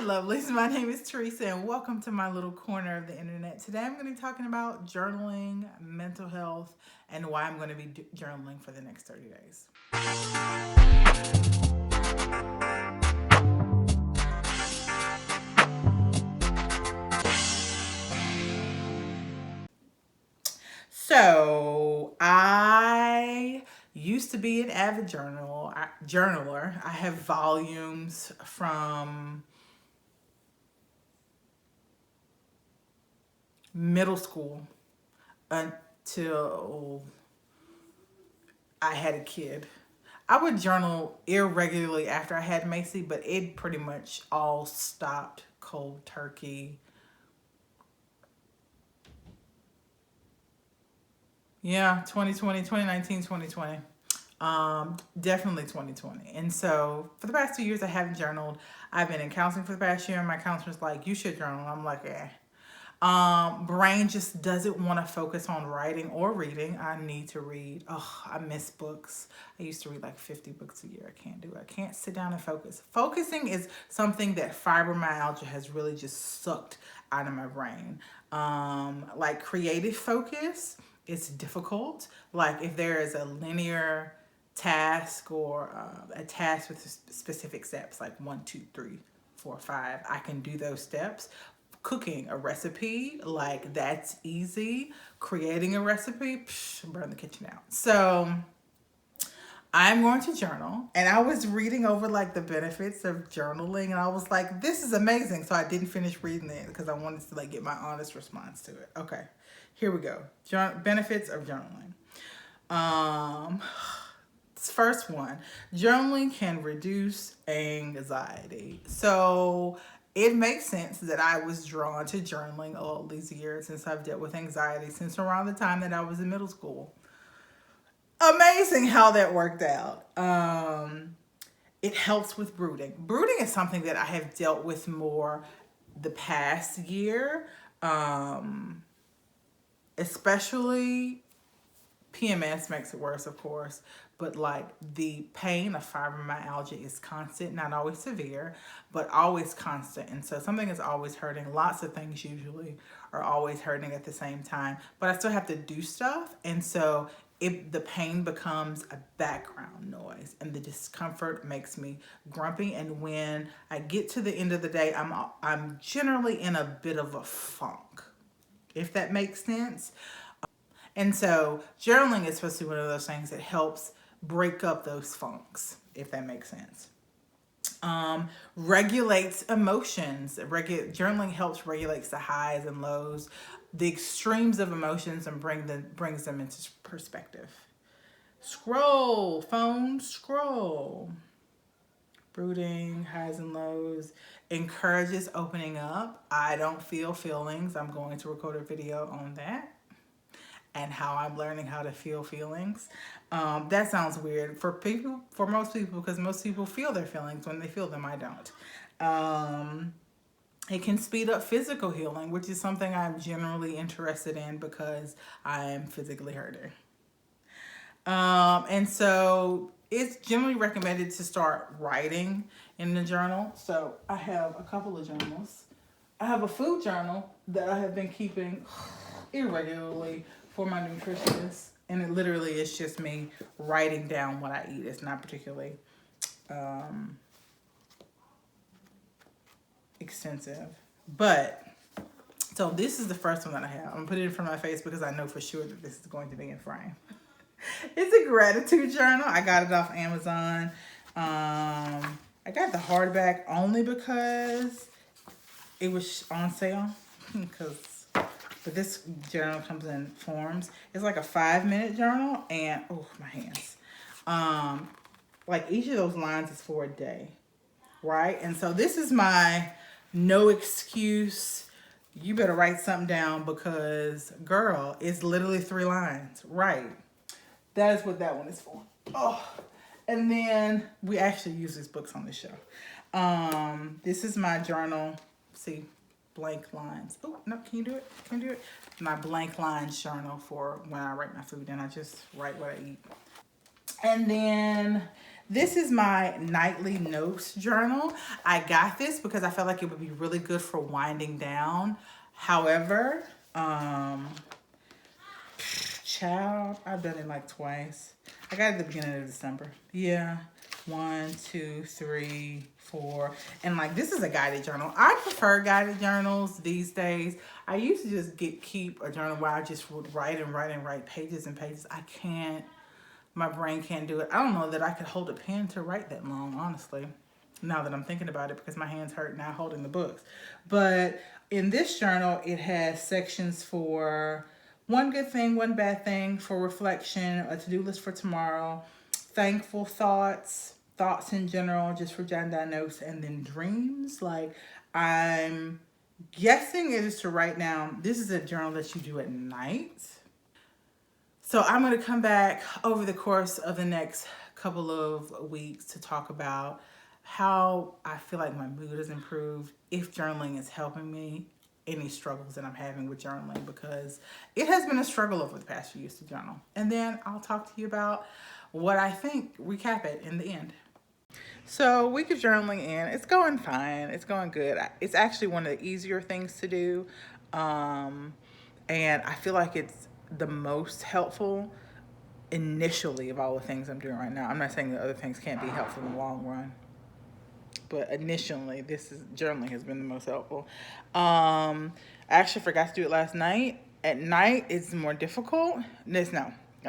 lovelies. My name is Teresa and welcome to my little corner of the internet. Today I'm going to be talking about journaling, mental health, and why I'm going to be journaling for the next 30 days. So I used to be an avid journaler. I have volumes from middle school until I had a kid. I would journal irregularly after I had Macy, but it pretty much all stopped cold turkey. Yeah, 2020, 2019, 2020. Definitely 2020. And so for the past 2 years, I haven't journaled. I've been in counseling for the past year, and my counselor's like, you should journal. I'm like, eh. Brain just doesn't want to focus on writing or reading. I need to read. Oh, I miss books. I used to read like 50 books a year. I can't do it. I can't sit down and focus. Focusing is something that fibromyalgia has really just sucked out of my brain. Like creative focus, it's difficult. Like if there is a linear task or a task with specific steps, like 1, 2, 3, 4, 5, I can do those steps. Cooking a recipe, like that's easy. Creating a recipe, burn the kitchen out. So I'm going to journal, and I was reading over like the benefits of journaling, and I was like, this is amazing. So I didn't finish reading it because I wanted to like get my honest response to it. Okay, here we go. Benefits of journaling. First one, journaling can reduce anxiety. So it makes sense that I was drawn to journaling all these years since I've dealt with anxiety since around the time that I was in middle school. Amazing how that worked out. It helps with brooding. Brooding is something that I have dealt with more the past year, especially PMS makes it worse, of course, but like the pain of fibromyalgia is constant, not always severe, but always constant. And so something is always hurting. Lots of things usually are always hurting at the same time, but I still have to do stuff. And so the pain becomes a background noise, and the discomfort makes me grumpy. And when I get to the end of the day, I'm generally in a bit of a funk, if that makes sense. And so journaling is supposed to be one of those things that helps break up those funks, if that makes sense. Regulates emotions. Journaling helps regulates the highs and lows, the extremes of emotions, and brings them into perspective. Scroll. Brooding, highs and lows. Encourages opening up. I don't feel feelings. I'm going to record a video on that and how I'm learning how to feel feelings. That sounds weird for most people, because most people feel their feelings when they feel them. I don't. It can speed up physical healing, which is something I'm generally interested in because I am physically hurting. And so it's generally recommended to start writing in the journal. So I have a couple of journals. I have a food journal that I have been keeping irregularly for my nutritionist, and it literally is just me writing down what I eat. It's not particularly extensive, but so this is the first one that I have. I'm gonna put it in front of my face because I know for sure that this is going to be in frame. It's a gratitude journal. I got it off Amazon. I got the hardback only because it was on sale. But this journal comes in forms. It's like a 5-minute journal, and oh, my hands. Like each of those lines is for a day, right? And so this is my no excuse. You better write something down because, girl, it's literally 3 lines. Right. That is what that one is for. Oh, and then we actually use these books on the show. This is my journal. See. Blank lines. Oh, no, can you do it? Can you do it? My blank lines journal for when I write my food, and I just write what I eat. And then This is my nightly notes journal. I got this because I felt like it would be really good for winding down. However, child, I've done it like twice. I got it at the beginning of December. Yeah. 1, 2, 3, 4. And like, this is a guided journal. I prefer guided journals these days. I used to just keep a journal where I just would write and write and write pages and pages. I can't, my brain can't do it. I don't know that I could hold a pen to write that long, honestly, now that I'm thinking about it, because my hands hurt now holding the books. But in this journal, it has sections for one good thing, one bad thing, for reflection, a to-do list for tomorrow, thankful thoughts, thoughts in general, just for John diagnosed, and then dreams. Like, I'm guessing it is to write down. This is a journal that you do at night. So I'm going to come back over the course of the next couple of weeks to talk about how I feel like my mood has improved, if journaling is helping me, any struggles that I'm having with journaling, because it has been a struggle over the past few years to journal. And then I'll talk to you about what I think, recap it in the end. So week of journaling in, it's going fine. It's going good. It's actually one of the easier things to do. And I feel like it's the most helpful initially of all the things I'm doing right now. I'm not saying that other things can't be helpful in the long run, but initially, journaling has been the most helpful. I actually forgot to do it last night. At night, it's more difficult. No, that's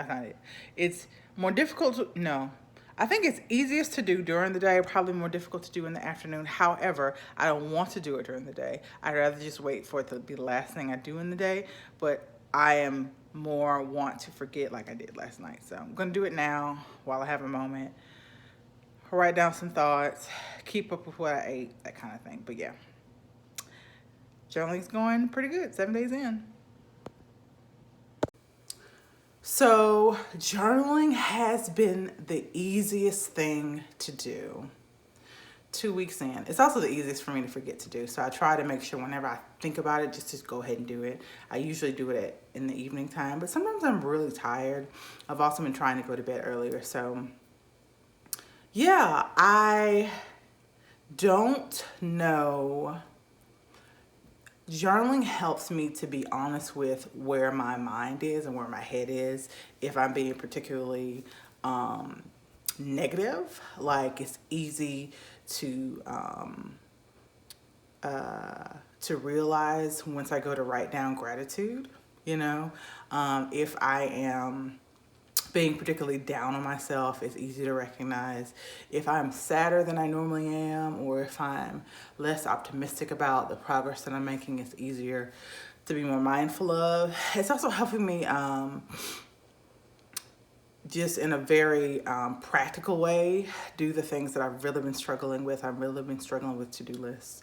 not it. It's more difficult no. I think it's easiest to do during the day, probably more difficult to do in the afternoon. However, I don't want to do it during the day. I'd rather just wait for it to be the last thing I do in the day, but I am more want to forget like I did last night. So I'm going to do it now while I have a moment. Write down some thoughts, keep up with what I ate, that kind of thing. But yeah, journaling's going pretty good, 7 days in. So journaling has been the easiest thing to do. 2 weeks in. It's also the easiest for me to forget to do. So I try to make sure whenever I think about it, just to go ahead and do it. I usually do it in the evening time, but sometimes I'm really tired. I've also been trying to go to bed earlier. So yeah, I don't know. Journaling helps me to be honest with where my mind is and where my head is. If I'm being particularly negative, like it's easy to realize once I go to write down gratitude, if I am being particularly down on myself, it's easy to recognize. If I'm sadder than I normally am, or if I'm less optimistic about the progress that I'm making, it's easier to be more mindful of. It's also helping me just in a very practical way do the things that I've really been struggling with. I've really been struggling with to-do lists.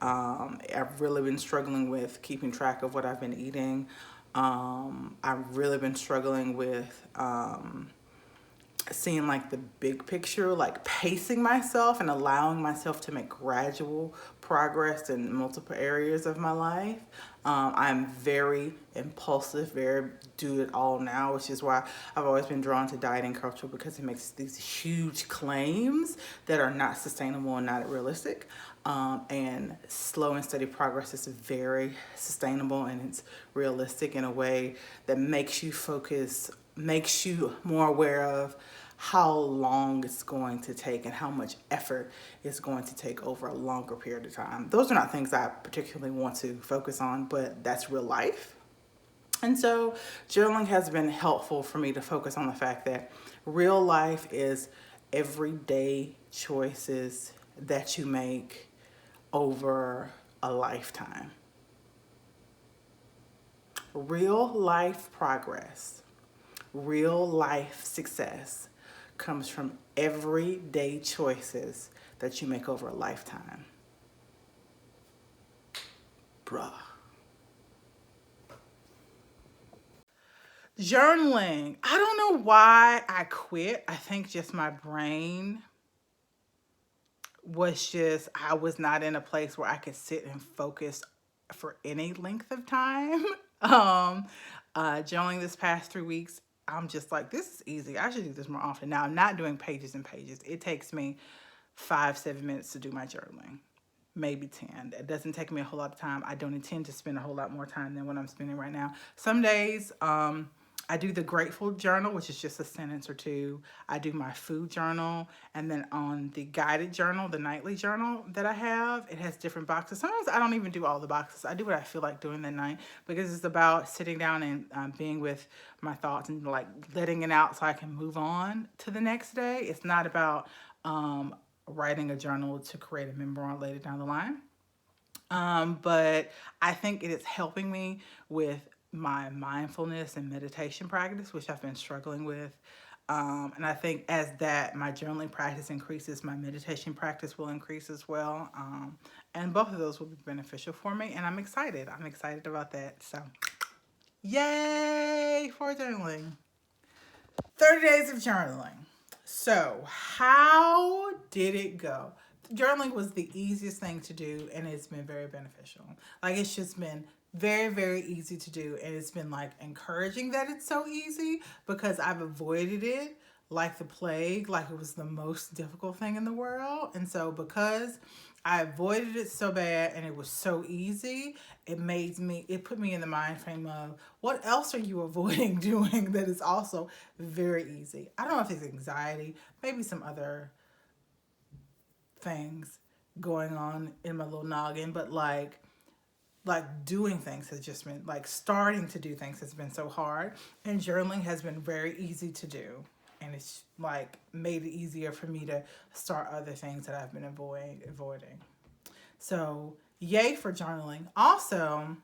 I've really been struggling with keeping track of what I've been eating. I've really been struggling with seeing like the big picture, like pacing myself and allowing myself to make gradual progress in multiple areas of my life. I'm very impulsive, very do it all now, which is why I've always been drawn to dieting culture, because it makes these huge claims that are not sustainable and not realistic. And slow and steady progress is very sustainable, and it's realistic in a way that makes you focus, makes you more aware of how long it's going to take and how much effort it's going to take over a longer period of time. Those are not things I particularly want to focus on, but that's real life. And so journaling has been helpful for me to focus on the fact that real life is everyday choices that you make over a lifetime. Real life progress, real life success comes from everyday choices that you make over a lifetime. Bruh. Journaling. I don't know why I quit. I think just my brain I was not in a place where I could sit and focus for any length of time. Journaling this past 3 weeks I'm just like, this is easy. I should do this more often. Now, I'm not doing pages and pages. It takes me 5-7 minutes to do my journaling, maybe 10. It doesn't take me a whole lot of time. I don't intend to spend a whole lot more time than what I'm spending right now. Some days, I do the grateful journal, which is just a sentence or two. I do my food journal. And then on the guided journal, the nightly journal that I have, it has different boxes. Sometimes I don't even do all the boxes. I do what I feel like doing that night, because it's about sitting down and being with my thoughts and like letting it out so I can move on to the next day. It's not about writing a journal to create a memoir on later down the line. But I think it is helping me with my mindfulness and meditation practice, which I've been struggling with. And I think as that my journaling practice increases, my meditation practice will increase as well. And both of those will be beneficial for me. And I'm excited. I'm excited about that. So, yay for journaling. 30 days of journaling. So, how did it go? Journaling was the easiest thing to do, and it's been very beneficial. Like, it's just been very, very easy to do, and it's been like encouraging that it's so easy, because I've avoided it like the plague, like it was the most difficult thing in the world. And so, because I avoided it so bad and it was so easy, it put me in the mind frame of, what else are you avoiding doing that is also very easy? I don't know if it's anxiety, maybe some other things going on in my little noggin, but like doing things has just been, like, starting to do things has been so hard, and journaling has been very easy to do, and it's like made it easier for me to start other things that I've been avoiding. So, yay for journaling. Also,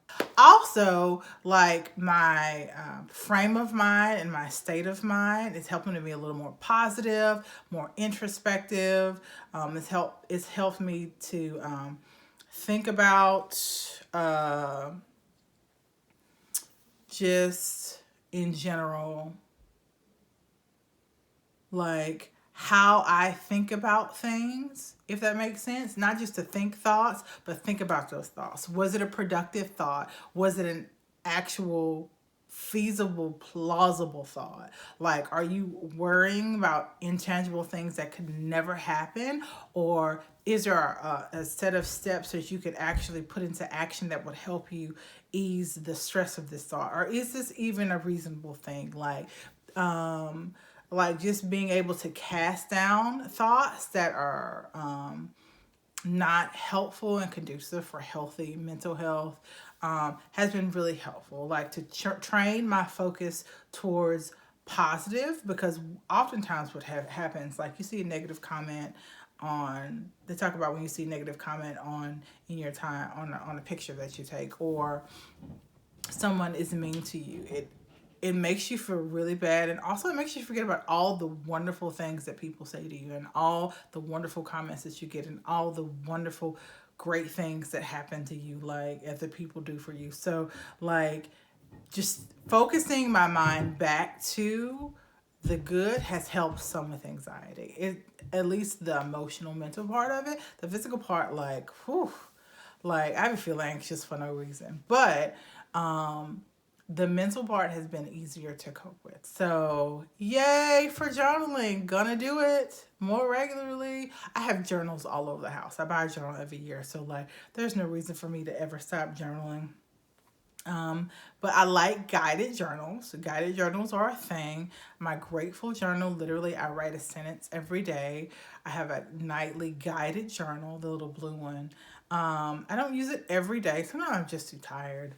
like, my frame of mind and my state of mind is helping to be a little more positive, more introspective. It's helped me to think about just in general, like, how I think about things, if that makes sense. Not just to think thoughts, but think about those thoughts. Was it a productive thought? Was it an actual feasible, plausible thought? Like, are you worrying about intangible things that could never happen? Or is there a set of steps that you could actually put into action that would help you ease the stress of this thought? Or is this even a reasonable thing? Like just being able to cast down thoughts that are not helpful and conducive for healthy mental health has been really helpful. Like to train my focus towards positive, because oftentimes what happens, like you see a negative comment on, they talk about when you see negative comment on in your time on a picture that you take, or someone is mean to you, it makes you feel really bad, and also it makes you forget about all the wonderful things that people say to you, and all the wonderful comments that you get, and all the wonderful great things that happen to you, like other people do for you. So like just focusing my mind back to the good has helped some with anxiety. At least the emotional, mental part of it. The physical part, like, whew, like I would feel anxious for no reason. But the mental part has been easier to cope with. So yay for journaling. Gonna do it more regularly. I have journals all over the house. I buy a journal every year. So like there's no reason for me to ever stop journaling. But I like guided journals. Guided journals are a thing. My grateful journal, literally, I write a sentence every day. I have a nightly guided journal, the little blue one. I don't use it every day. Sometimes I'm just too tired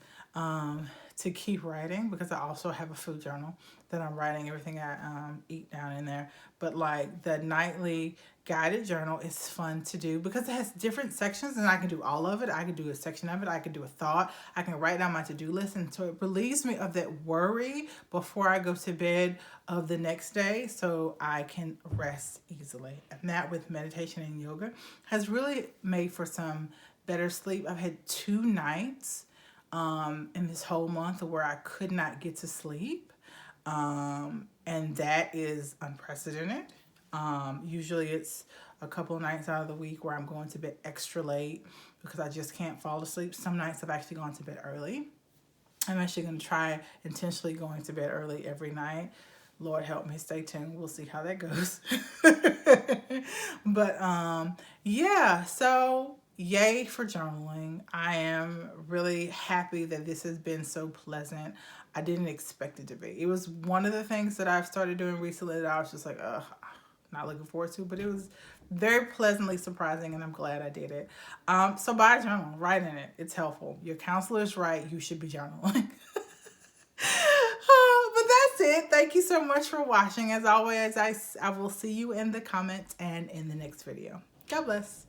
to keep writing, because I also have a food journal that I'm writing everything I eat down in there. But like the nightly guided journal is fun to do because it has different sections, and I can do all of it. I can do a section of it. I can do a thought. I can write down my to-do list, and so it relieves me of that worry before I go to bed of the next day, so I can rest easily. And that, with meditation and yoga, has really made for some better sleep. I've had 2 nights in this whole month where I could not get to sleep. And that is unprecedented. Usually it's a couple of nights out of the week where I'm going to bed extra late because I just can't fall asleep. Some nights I've actually gone to bed early. I'm actually going to try intentionally going to bed early every night Lord help me, stay tuned. We'll see how that goes. But yeah, so yay for journaling. I am really happy that this has been so pleasant. I didn't expect it to be. It was one of the things that I've started doing recently that I was just like, not looking forward to, but it was very pleasantly surprising, and I'm glad I did it. So buy a journal, write in it. It's helpful. Your counselor is right. You should be journaling. But that's it. Thank you so much for watching. As always, I will see you in the comments and in the next video. God bless.